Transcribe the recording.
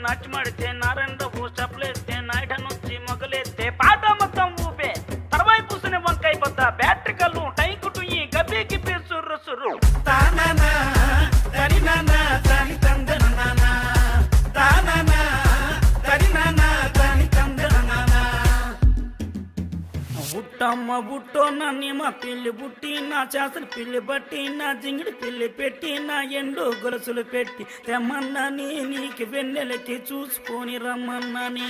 నాట్యమాడితే నారాయణరావు స్టెప్లేస్తే నాయుడనొచ్చి మొగలేస్తే పాట మొత్తం ఊపే తర్వాయి పూసిన వంకాయ పొద్ద బ్యాటరీ కళ్ళు టైకుటు ఈ గబ్బి గిబ్బి సుర్రు సుర్రు తానానా తరినానా తని తందనానా తానానా తరినానా తని తందనానా బుట్టమ్మ బుట్టో నన్ను మా పిల్లి బుట్టి నా చేసలు పిల్లి బట్టి నా జింగిడి పిల్లి పెట్టి నా ఎండు గొలుసులు పెట్టి తెమ్మన్నాని నీకు వెన్నెలకి చూసుకొని రమ్మన్నాని